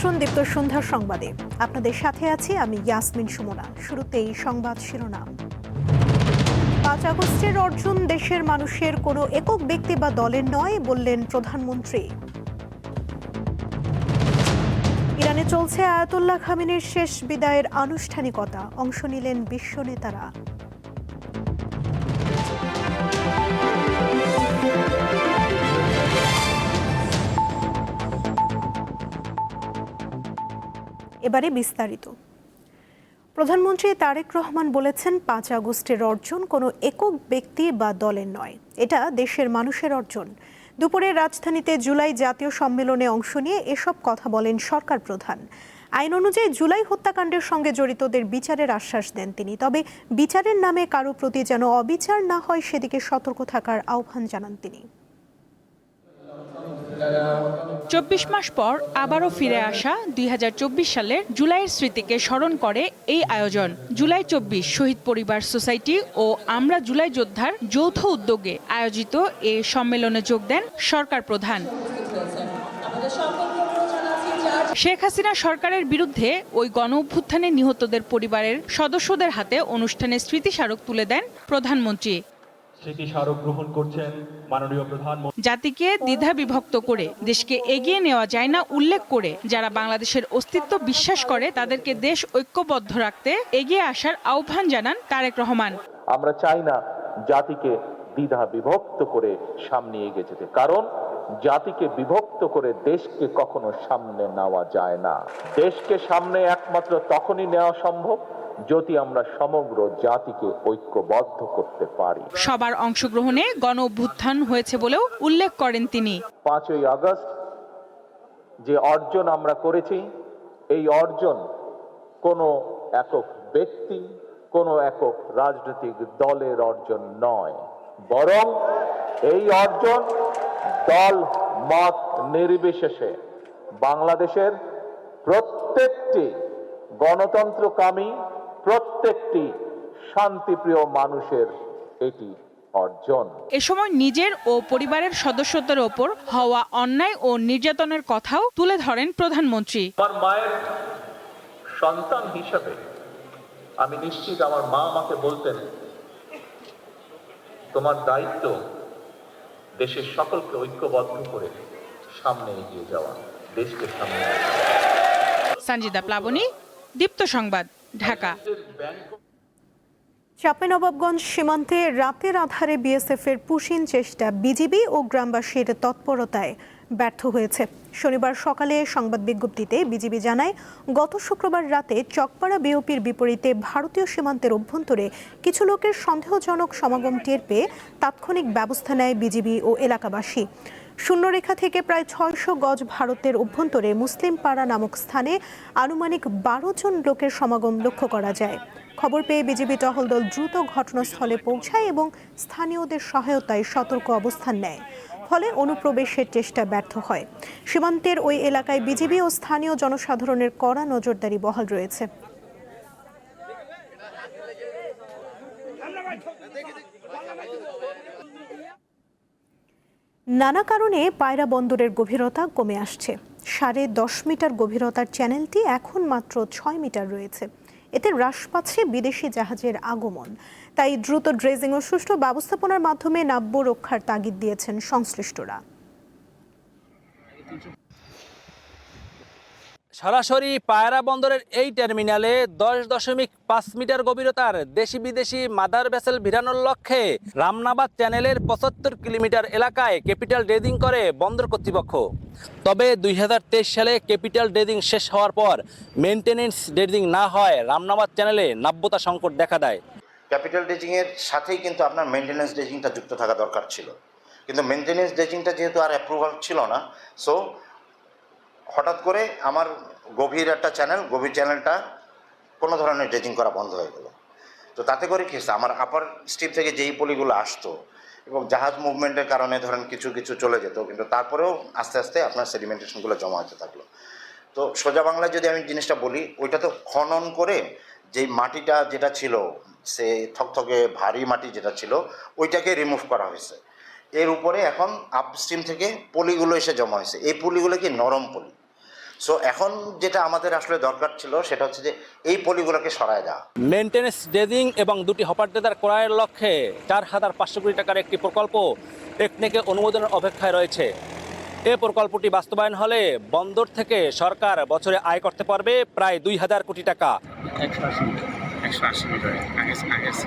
আমন্ত্রণ দীপ্ত সন্ধ্যার সংবাদে। আপনাদের সাথে আছি আমি ইয়াসমিন সুমনা। শুরুতেই সংবাদ শিরোনাম। ৫ আগস্টের অর্জন দেশের মানুষের কোনো একক ব্যক্তি বা দলের নয় বললেন প্রধানমন্ত্রী। ইরানে চলছে আয়াতুল্লাহ খামেনির শেষ বিদায়ের আনুষ্ঠানিকতা, অংশ নিলেন বিশ্ব নেতারা। এবারে বিস্তারিত। প্রধানমন্ত্রী তারেক রহমান বলেছেন, ৫ আগস্টের অর্জন কোনো একক ব্যক্তি বা দলের নয়, এটা দেশের মানুষের অর্জন। দুপুরে রাজধানীতে জুলাই জাতীয় সম্মেলনে অংশ নিয়ে এসব কথা বলেন সরকার প্রধান। আইন অনুযায়ী জুলাই হত্যাকাণ্ডের সঙ্গে জড়িতদের বিচারের আশ্বাস দেন তিনি। তবে বিচারের নামে কারো প্রতি যেন অবিচার না হয় সেদিকে সতর্ক থাকার আহ্বান জানান তিনি। ২৪ মাস পর আবারও ফিরে আসা ২০২৪ সালের জুলাইয়ের স্মৃতিকে স্মরণ করে এই আয়োজন। জুলাই ২৪ শহীদ পরিবার সোসাইটি ও আমরা জুলাই যোদ্ধার যৌথ উদ্যোগে আয়োজিত এ সম্মেলনে যোগ দেন সরকার প্রধান। শেখ হাসিনা সরকারের বিরুদ্ধে ওই গণ অভ্যুত্থানে নিহতদের পরিবারের সদস্যদের হাতে অনুষ্ঠানে স্মৃতিস্মারক তুলে দেন প্রধানমন্ত্রী। জাতিকে দ্বিধা বিভক্ত করে দেশকে এগিয়ে নেওয়া যায় না উল্লেখ করে যারা বাংলাদেশের অস্তিত্ব বিশ্বাস করে তাদেরকে দেশ ঐক্যবদ্ধ রাখতে এগিয়ে আসার আহ্বান জানান তারেক রহমান। আমরা চাই না জাতিকে দ্বিধা বিভক্ত করে সামনে এগিয়ে যেতে, কারণ জাতিকে বিভক্ত করে দেশকে কখনো সামনে নেওয়া যায় না। দেশকে সামনে একমাত্র তখনই নেওয়া সম্ভব যদি আমরা সমগ্র জাতিকে ঐক্যবদ্ধ করতে পারি। সবার অংশগ্রহণে গণ অভ্যুত্থান হয়েছে বলেও উল্লেখ করেন তিনি। ৫ই আগস্ট যে অর্জন আমরা করেছি, এই অর্জন কোনো একক ব্যক্তি, কোনো একক রাজনৈতিক দলের অর্জন নয়, বরং এই অর্জন দল মত নির্বিশেষে বাংলাদেশের প্রত্যেকটি গণতন্ত্রকামী, প্রত্যেকটি শান্তিপ্রিয় মানুষের এটি অর্জন। এ সময় নিজের ও পরিবারের সদস্যদের ওপর হওয়া অন্যায় ও নির্যাতনের কথাও তুলে ধরেন প্রধানমন্ত্রী। আমার মায়ের সন্তান হিসেবে আমি নিশ্চিত আমার মা আমাকে বলতেন, তোমার দায়িত্ব দেশের সকলকে ঐক্যবদ্ধ করে সামনে এগিয়ে যাওয়া, দেশকে সামনে। সঞ্জিদা প্লাবনী, দীপ্ত সংবাদ, ঢাকা। চাঁপাইনবাবগঞ্জ সীমান্তে রাতের আধারে বিএসএফের পুশিন চেষ্টা বিজিবি ও গ্রামবাসীর তৎপরতায় ব্যর্থ হয়েছে। শনিবার সকালে সংবাদ বিজ্ঞপ্তিতে বিজিবি জানায়, গত শুক্রবার রাতে চকপাড়া বিওপির বিপরীতে ভারতীয় সীমান্তের অভ্যন্তরে কিছু লোকের সন্দেহজনক সমাগম টের পেয়ে তাৎক্ষণিক ব্যবস্থা নেয় বিজিবি ও এলাকাবাসী। শূন্যরেখা থেকে প্রায় ৬০০ গজ ভারতের অভ্যন্তরে মুসলিম পাড়া নামক স্থানে আনুমানিক ১২ জন লোকের সমাগম লক্ষ্য করা যায়। খবর পেয়ে বিজিবি টহল দল দ্রুত ঘটনাস্থলে পৌঁছায় এবং স্থানীয়দের সহায়তায় সতর্ক অবস্থান নেয়। ফলে অনুপ্রবেশের চেষ্টা ব্যর্থ হয়। সীমান্তের ওই এলাকায় বিজিবি ও স্থানীয় জনসাধারণের কড়া নজরদারি বহাল রয়েছে। নানা কারণে পায়রা বন্দরের গভীরতা কমে আসছে। ১০.৫ মিটার গভীরতার চ্যানেলটি এখন মাত্র ৬ মিটার রয়েছে। এতে হ্রাস পাচ্ছে বিদেশি জাহাজের আগমন। তাই দ্রুত ড্রেজিং ও সুষ্ঠু ব্যবস্থাপনার মাধ্যমে নাব্য রক্ষার তাগিদ দিয়েছেন সংশ্লিষ্টরা। সরাসরি পায়রা বন্দরের এই টার্মিনালে ১০.৫ মিটার গভীরতার দেশি বিদেশি মাদার ভেসেল ভিড়ানোর লক্ষ্যে রামনাবাদ চ্যানেলের ৭৫ কিলোমিটার এলাকায় ক্যাপিটাল ড্রেজিং করে বন্দর কর্তৃপক্ষ। তবে ২০২৩ সালে ক্যাপিটাল ড্রেজিং শেষ হওয়ার পর মেনটেনেন্স ড্রেজিং না হয় রামনাবাদ চ্যানেলে নাব্যতা সংকট দেখা দেয়। ক্যাপিটাল ড্রেজিংয়ের সাথেই কিন্তু আপনার মেনটেনেন্স ড্রেজিংটা যুক্ত থাকা দরকার ছিল, কিন্তু মেনটেনেন্স ড্রেজিংটা যেহেতু আর অ্যাপ্রুভাল ছিল না, সো হঠাৎ করে আমার গভীর চ্যানেলটা কোনো ধরনের ড্রেজিং করা বন্ধ হয়ে গেল। তো তাতে করে কি হচ্ছে, আমার আপার স্ট্রিপ থেকে যেই পলিগুলো আসতো এবং জাহাজ মুভমেন্টের কারণে ধরেন কিছু চলে যেত, কিন্তু তারপরেও আস্তে আস্তে আপনার সেডিমেন্টেশনগুলো জমা হতে থাকলো। তো সোজা বাংলায় যদি আমি জিনিসটা বলি, ওইটা তো খনন করে যেই মাটিটা যেটা ছিল, সে থকথকে ভারী মাটি যেটা ছিল, ওইটাকে রিমুভ করা হয়েছে। এর উপরে এখন আপস্ট্রিম থেকে পলিগুলো এসে জমা হয়েছে। এই পলিগুলো কি নরম পলি, সো এখন যেটা আমাদের আসলে দরকার ছিল সেটা হচ্ছে যে এই পলিগুলোকে সরায় দেওয়া। মেইনটেনেন্স ড্রেজিং এবং 2টি হপার ড্রেজার ক্রয়ের লক্ষ্যে 4,500 কোটি টাকার একটি প্রকল্প টেকনিকে অনুমোদনের অপেক্ষায় রয়েছে। এ প্রকল্পটি বাস্তবায়ন হলে বন্দর থেকে সরকার বছরে আয় করতে পারবে প্রায় 2,000 কোটি টাকা।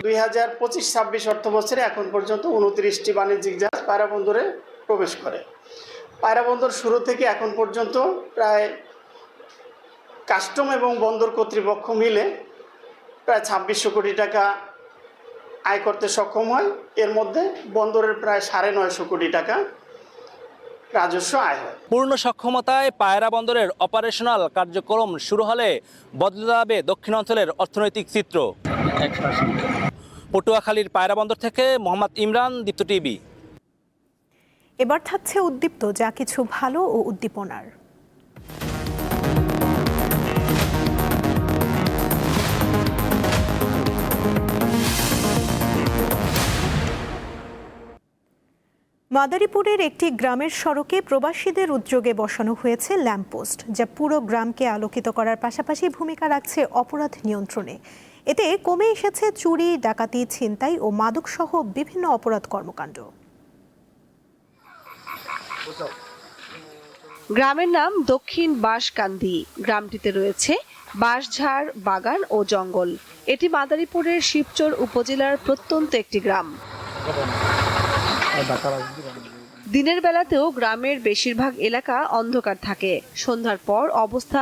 2025-26 অর্থ বছরে এখন পর্যন্ত 29টি বাণিজ্যিক জাহাজ পায়রা বন্দরে প্রবেশ করে। পায়রা বন্দর শুরু থেকে এখন পর্যন্ত প্রায় কাস্টম এবং বন্দর কর্তৃপক্ষ মিলে প্রায় 2600 কোটি টাকা আয় করতে সক্ষম হয়। এর মধ্যে বন্দরের প্রায় 950 কোটি টাকা রাজস্ব আয় হয়। পূর্ণ সক্ষমতায় পায়রা বন্দরের অপারেশনাল কার্যক্রম শুরু হলে বদলে যাবে দক্ষিণাঞ্চলের অর্থনৈতিক চিত্র। পটুয়াখালীর পায়রা বন্দর থেকে মোহাম্মদ ইমরান, দীপ্ত টিভি। এবার থাকছে উদ্দীপ্ত যা কিছু ভালো ও উদ্দীপনার। মাদারীপুরের একটি গ্রামের সড়কে প্রবাসীদের উদ্যোগে বসানো হয়েছে ল্যাম্পপোস্ট, যা পুরো গ্রামকে আলোকিত করার পাশাপাশি ভূমিকা রাখছে অপরাধ নিয়ন্ত্রণে। এতে কমে এসেছে চুরি, ডাকাতি, ছিনতাই ও মাদকসহ বিভিন্ন অপরাধ কর্মকাণ্ড। গ্রামের নাম দক্ষিণ বাঁশকান্দি। গ্রামটিতে রয়েছে বাঁশঝাড়, বাগান ও জঙ্গল। এটি মাদারীপুরের শিবচর উপজেলার প্রত্যন্ত একটি গ্রাম। দিনের বেলাতেও গ্রামের বেশিরভাগ এলাকা অন্ধকার থাকে। সন্ধ্যার পর অবস্থা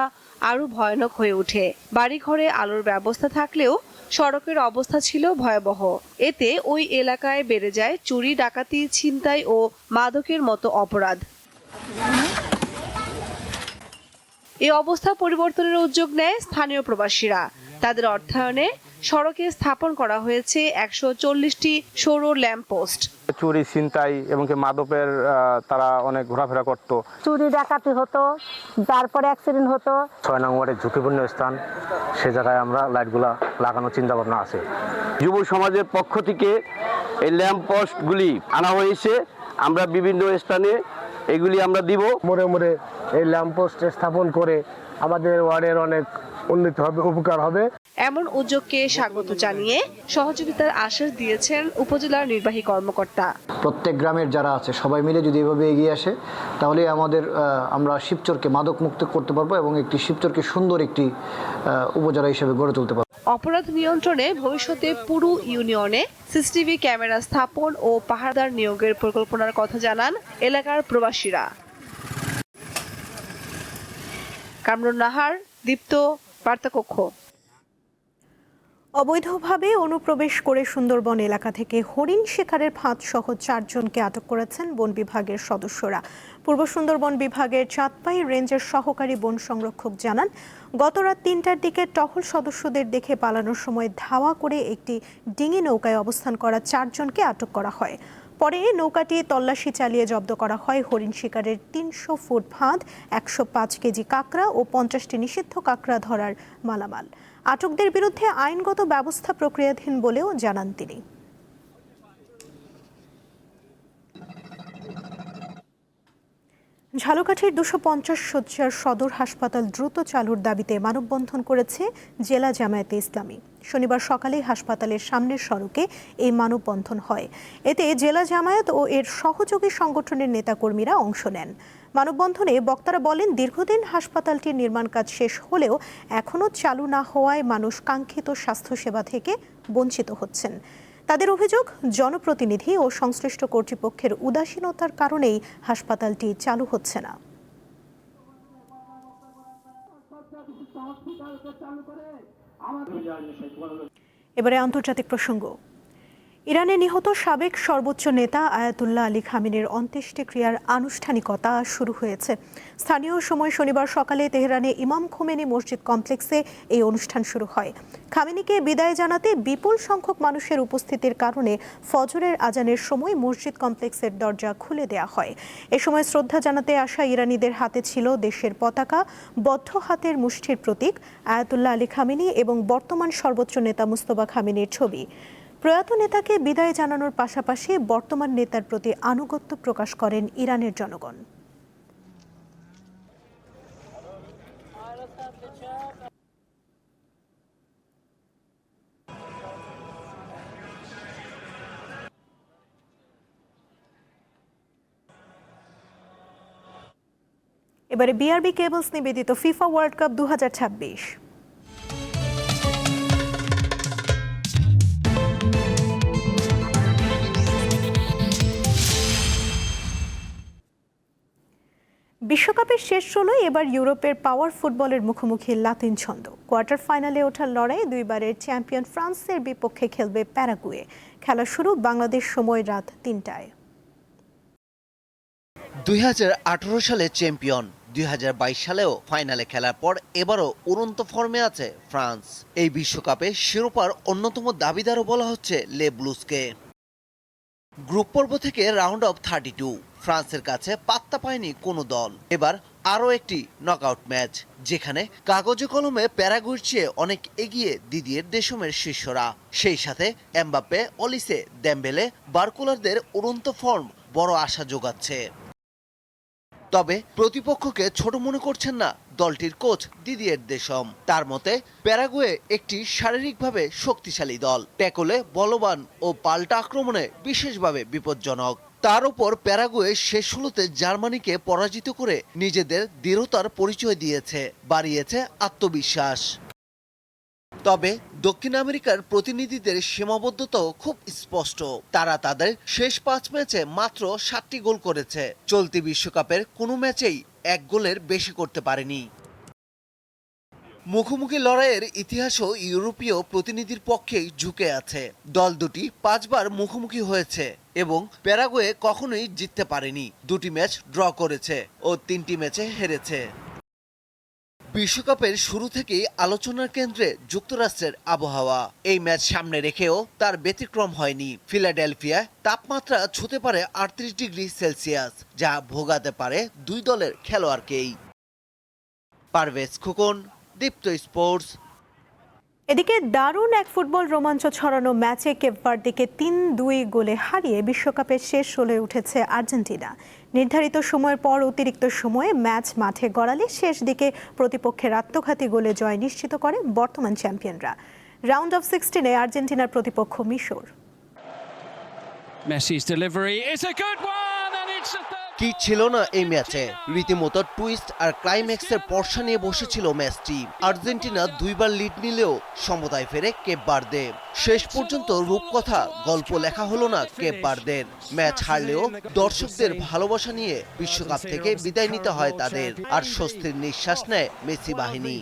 আরো ভয়ানক হয়ে ওঠে। বাড়িঘরে আলোর ব্যবস্থা থাকলেও সড়কের অবস্থা ছিল ভয়াবহ। এতে ওই এলাকায় বেড়ে যায় চুরি, ডাকাতি, ছিনতাই ও মাদকের মতো অপরাধ। এই অবস্থা পরিবর্তনের উদ্যোগ নেয় স্থানীয় প্রবাসীরা। তাদের অর্থায়নে সড়কে স্থাপন করা হয়েছে 140টি সৌর ল্যাম্পপোস্ট। চুরি, ছিনতাই এবং মাদকের তারা অনেক ঘোরাফেরা করতো। চুরি ডাকাতি হতো, তারপরে অ্যাক্সিডেন্ট হতো। 6 নং ওয়ার্ডের ঝুঁকিপূর্ণ স্থান, সে জায়গায় আমরা লাইটগুলা লাগানোর চিন্তা ভাবনা আছে। যুব সমাজের পক্ষ থেকে এই ল্যাম্প পোস্টগুলি আনা হয়েছে। আমরা বিভিন্ন স্থানে এগুলি আমরা দিব। মোড়ে মোড়ে এই ল্যাম্পপোস্ট স্থাপন করে আমাদের ওয়ার্ডের অনেক উন্নতি হবে, উপকার হবে। এমন উদ্যোগকে স্বাগত জানিয়ে সহযোগিতার আশ্বাস দিয়েছেন উপজেলার নির্বাহী কর্মকর্তা। প্রত্যেক গ্রামের যারা আছে সবাই মিলে যদি এভাবে এগিয়ে আসে তাহলে আমরা শিবচরকে মাদক মুক্ত করতে পারবো এবং একটি শিবচরকে সুন্দর একটি উপজেলা হিসেবে গড়ে তুলতে পারবো। অপরাধ নিয়ন্ত্রণে ভবিষ্যতে পুরো ইউনিয়নে সিসিটিভি ক্যামেরা স্থাপন ও পাহারাদার নিয়োগের পরিকল্পনার কথা জানান এলাকার প্রবাসীরা। কামরুন নাহার, দীপ্ত, বার্তাকক্ষ। অবৈধভাবে অনুপ্রবেশ করে সুন্দরবন এলাকা থেকে হরিণ শিকারের ফাঁদ সহ 4 জনকে আটক করেছেন বন বিভাগের সদস্যরা। পূর্ব সুন্দরবন বিভাগের চাঁদপাই রেঞ্জের সহকারী বন সংরক্ষক জানান, গত রাত 3টার দিকে টহল সদস্যদের দেখে পালানোর সময় ধাওয়া করে একটি ডিঙি নৌকায় অবস্থান করা 4 জনকে আটক করা হয়। পরে নৌকাটি তল্লাশি চালিয়ে জব্দ করা হয় হরিণ শিকারের 300 ফুট ফাঁদ, 105 কেজি কাঁকড়া ও 50টি নিষিদ্ধ কাঁকড়া ধরার মালামাল। আটকদের বিরুদ্ধে আইনগত ব্যবস্থা প্রক্রিয়াধীন বলেও জানান তিনি। ঝালকাঠির 250 শয্যার সদর হাসপাতাল দ্রুত চালুর দাবিতে মানববন্ধন করেছে জেলা জামায়াতে ইসলামী। শনিবার সকালে হাসপাতালের সামনের সড়কে এই মানববন্ধন হয়। এতে জেলা জামায়াত ও এর সহযোগী সংগঠনের নেতাকর্মীরা অংশ নেন। মানববন্ধনে বক্তারা বলেন, দীর্ঘদিন হাসপাতালটির নির্মাণ কাজ শেষ হলেও এখনও চালু না হওয়ায় মানুষ কাঙ্ক্ষিত স্বাস্থ্যসেবা থেকে বঞ্চিত হচ্ছেন। তাদের অভিযোগ, জনপ্রতিনিধি ও সংশ্লিষ্ট কর্তৃপক্ষের উদাসীনতার কারণেই হাসপাতালটি চালু হচ্ছে না। এবারে আন্তর্জাতিক প্রসঙ্গ। ইরানে নিহত সাবেক সর্বোচ্চ নেতা আয়াতুল্লাহ আলী খামেনির অন্ত্যেষ্টিক্রিয়ার আনুষ্ঠানিকতা শুরু হয়েছে। স্থানীয় সময় শনিবার সকালে তেহরানে ইমাম খোমেনি মসজিদ কমপ্লেক্সে এই অনুষ্ঠান শুরু হয়। খামেনিকে বিদায় জানাতে বিপুল সংখ্যক মানুষের উপস্থিতির কারণে ফজরের আজানের সময় মসজিদ কমপ্লেক্সের দরজা খুলে দেওয়া হয়। এ সময় শ্রদ্ধা জানাতে আসা ইরানিদের হাতে ছিল দেশের পতাকা, বদ্ধ হাতের মুষ্টির প্রতীক, আয়াতুল্লাহ আলী খামেনি এবং বর্তমান সর্বোচ্চ নেতা মুস্তফা খামেনির ছবি। প্রয়াত নেতাকে বিদায় জানানোর পাশাপাশি বর্তমান নেতার প্রতি আনুগত্য প্রকাশ করেন ইরানের জনগণ। এবারে বিআরবি কেবলস নিবেদিত ফিফা ওয়ার্ল্ড কাপ 2026। বিশ্বকাপের শেষ 16 এবার ইউরোপের পাওয়ার ফুটবলের মুখোমুখি লাতিন ছন্দ। কোয়ার্টার ফাইনালে ওঠার লড়াই দুইবারের চ্যাম্পিয়ন ফ্রান্সের বিপক্ষে খেলবে প্যারাগুয়ে। খেলা শুরু বাংলাদেশ সময় রাত 3টায়। 2018 সালে চ্যাম্পিয়ন, 2022 সালেও ফাইনালে খেলার পর এবারও উড়ন্ত ফর্মে আছে ফ্রান্স। এই বিশ্বকাপে শিরোপার অন্যতম দাবিদারও বলা হচ্ছে লে ব্লুজকে। গ্রুপ পর্ব থেকে রাউন্ড অফ 32, ফ্রান্সের কাছে পাত্তা পায়নি কোনো দল। এবার আরও একটি নকআউট ম্যাচ, যেখানে কাগজে কলমে প্যারাগুয়ের চেয়ে অনেক এগিয়ে দিদিয়ের দেশমের শিষ্যরা। সেই সাথে এমবাপ্পে, অলিসে, দেম্বেলে, বার্কুলারদের উড়ন্ত ফর্ম বড় আশা যোগাচ্ছে। তবে প্রতিপক্ষকে ছোট মনে করছেন না দলটির কোচ দিদিয়ের দেশম। তার মতে প্যারাগুয়ে একটি শারীরিকভাবে শক্তিশালী দল, ট্যাকলে বলবান ও পাল্টা আক্রমণে বিশেষভাবে বিপজ্জনক। তার উপর প্যারাগুয়ে শেষ 16তে জার্মানিকে পরাজিত করে নিজেদের দৃঢ়তার পরিচয় দিয়েছে, বাড়িয়েছে আত্মবিশ্বাস। তবে দক্ষিণ আমেরিকার প্রতিনিধিদের সীমাবদ্ধতাও খুব স্পষ্ট। তারা তাদের শেষ 5 ম্যাচে মাত্র 7টি গোল করেছে। চলতি বিশ্বকাপের কোনো ম্যাচেই 1 গোলের বেশি করতে পারেনি। মুখোমুখি লড়াইয়ের ইতিহাসও ইউরোপীয় প্রতিনিধির পক্ষেই ঝুঁকে আছে। দল দুটি 5 বার মুখোমুখি হয়েছে এবং প্যারাগুয়ে কখনোই জিততে পারেনি। 2টি ম্যাচ ড্র করেছে ও 3টি ম্যাচে হেরেছে। বিশ্বকাপের শুরু থেকেই আলোচনার কেন্দ্রে যুক্তরাষ্ট্রের আবহাওয়া। এই ম্যাচ সামনে রেখেও তার ব্যতিক্রম হয়নি। ফিলাডেলফিয়ায় তাপমাত্রা ছুঁতে পারে 38 ডিগ্রি সেলসিয়াস, যা ভোগাতে পারে দুই দলের খেলোয়াড়কেই। পারভেজ খোকন, দীপ্ত স্পোর্টস। এদিকে দারুণ এক ফুটবল রোমাঞ্চ ছড়ানো ম্যাচে কেপ ভার্দেকে 3-2 গোলে হারিয়ে বিশ্বকাপের শেষ 16 উঠেছে আর্জেন্টিনা। নির্ধারিত সময়ের পর অতিরিক্ত সময়ে ম্যাচ মাঠে গড়ালে শেষ দিকে প্রতিপক্ষের আত্মঘাতী গোলে জয় নিশ্চিত করে বর্তমান চ্যাম্পিয়নরা। রাউন্ড অফ 16-এ আর্জেন্টিনার প্রতিপক্ষ মিশর। কি ছিল না এই ম্যাচে, রীতিমতো টুইস্ট আর ক্লাইম্যাক্সের পর্ষা নিয়ে বসেছিল ম্যাচটি। আর্জেন্টিনা 2 বার লিড নিলেও সমতায় ফেরে কেপ ভার্দে। শেষ পর্যন্ত রূপকথা গল্প লেখা হলো না কেপ ভার্দের। ম্যাচ হারলেও দর্শকদের ভালোবাসা নিয়ে বিশ্বকাপ থেকে বিদায় নিতে হয় তাদের, আর স্বস্তির নিঃশ্বাস নেয় মেসি বাহিনী।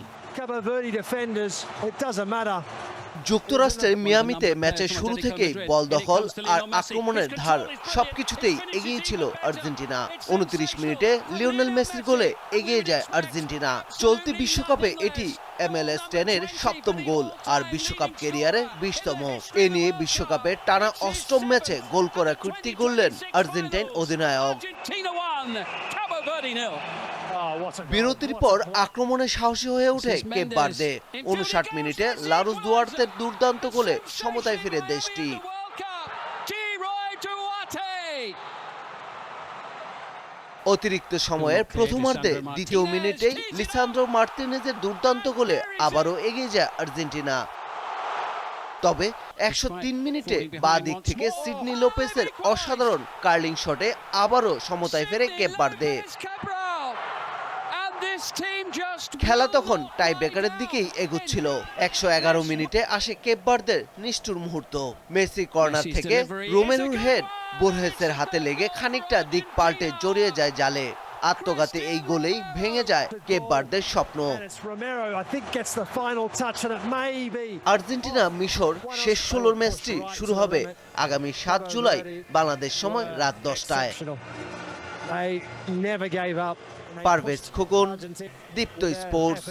যুক্তরাষ্ট্রের মিয়ামিতে ম্যাচের শুরু থেকেই বল দখল আর আক্রমণের ধার সবকিছুতেই এগিয়ে ছিল আর্জেন্টিনা। 29 মিনিটে লিওনেল মেসির গোলে এগিয়ে যায় আর্জেন্টিনা। চলতি বিশ্বকাপে এটি MLS 10-এর 7ম গোল আর বিশ্বকাপ ক্যারিয়ারে 20তম। এ নিয়ে বিশ্বকাপের টানা 8ম ম্যাচে গোল করা কীর্তি গড়লেন আর্জেন্টাইন অধিনায়ক। বিরতির পর আক্রমণে সাহসী হয়ে ওঠে কেপ ভার্দে। 59 মিনিটে লারুস দুয়ার্তের দুর্দান্ত গোলে সমতায় ফিরে দেশটি। অতিরিক্ত সময়ের প্রথমার্ধে দ্বিতীয় মিনিটেই লিসান্দ্রো মার্তিনেজের দুর্দান্ত গোলে আবারও এগিয়ে যায় আর্জেন্টিনা। তবে 103 মিনিটে বাঁ দিক থেকে সিডনি লোপেসের অসাধারণ কার্লিং শটে আবারও সমতায় ফেরে কেপ ভার্দে। খেলা তখন টাই ব্রেকারের দিকেই এগুচ্ছিল। 111 মিনিটে আসে কেপ ভার্দের নিষ্ঠুর মুহূর্ত। মেসি কর্নার থেকে রোমেরুর হেড বোরহেসের হাতে লেগে খানিকটা দিক পাল্টে জড়িয়ে যায় জালে। আত্মঘাতী এই গোলেই ভেঙে যায় কেপ ভার্দের স্বপ্ন। আর্জেন্টিনা মিশর শেষ 16 ম্যাচটি শুরু হবে আগামী 7 জুলাই বাংলাদেশ সময় রাত 10টায়। পারভেজ খোকন, দীপ্ত স্পোর্টস।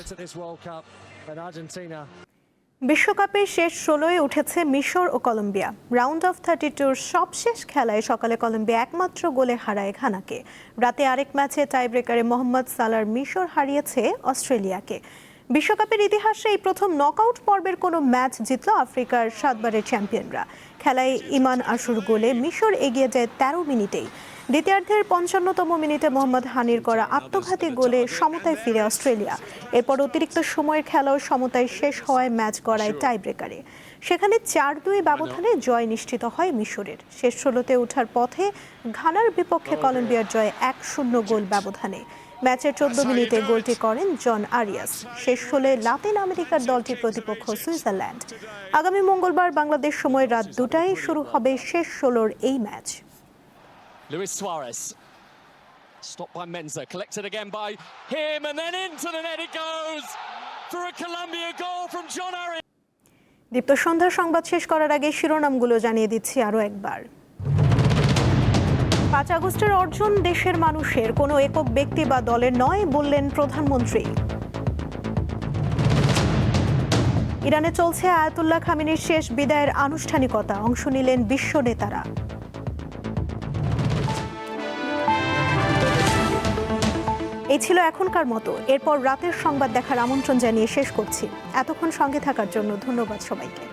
বিশ্বকাপের শেষ 16-এ উঠেছে মিশর ও কলম্বিয়া। রাউন্ড অফ 32-র সবশেষ খেলায় সকালে কলম্বিয়া একমাত্র গোলে হারায় ঘানাকে। রাতে আরেক ম্যাচে টাইব্রেকারে মোহাম্মদ সালার মিশর হারিয়েছে অস্ট্রেলিয়াকে। বিশ্বকাপের ইতিহাসে এই প্রথম নকআউট পর্বের কোনো ম্যাচ জিতল আফ্রিকার 7 বারের চ্যাম্পিয়নরা। খেলায় ইমান আশুর গোলে মিশর এগিয়ে যায় 13 মিনিটেই। দ্বিতীয়ার্ধের 55তম মিনিটে মোহাম্মদ হানির করা আত্মঘাতী গোলে সমতায় ফিরে অস্ট্রেলিয়া। এরপর অতিরিক্ত সময়ের খেলাও সমতায় শেষ হওয়ায় ম্যাচ গড়ায় টাইব্রেকারে। সেখানে 4-2 ব্যবধানে জয় নিশ্চিত হয় মিশরের। শেষ 16-তে ওঠার পথে ঘানার বিপক্ষে কলম্বিয়ার জয় 1-0 গোল ব্যবধানে। ম্যাচের 14 মিনিটে গোলটি করেন জন আরিয়াস। শেষ ষোলে লাতিন আমেরিকার দলটির প্রতিপক্ষ সুইজারল্যান্ড। আগামী মঙ্গলবার বাংলাদেশ সময় রাত 2টায় শুরু হবে শেষ ষোলোর এই match. Luis Suarez, stopped by Menza, collected again by him, and then into the net it goes for a Colombia goal from John Arias. দীপ্ত সন্ধ্যার সংবাদ শেষ করার আগে শিরোনামগুলো জানিয়ে দিচ্ছি আরও একবার। 5 আগস্টের অর্জন দেশের মানুষের, কোনো একক ব্যক্তি বা দলের নয় বললেন প্রধানমন্ত্রী। ইরানে চলছে আয়াতুল্লাহ খামেনির শেষ বিদায়ের আনুষ্ঠানিকতা, অংশ নিলেন বিশ্ব নেতারা। এই ছিল এখনকার মতো। এরপর রাতের সংবাদ দেখার আমন্ত্রণ জানিয়ে শেষ করছি। এতক্ষণ সঙ্গে থাকার জন্য ধন্যবাদ সবাইকে।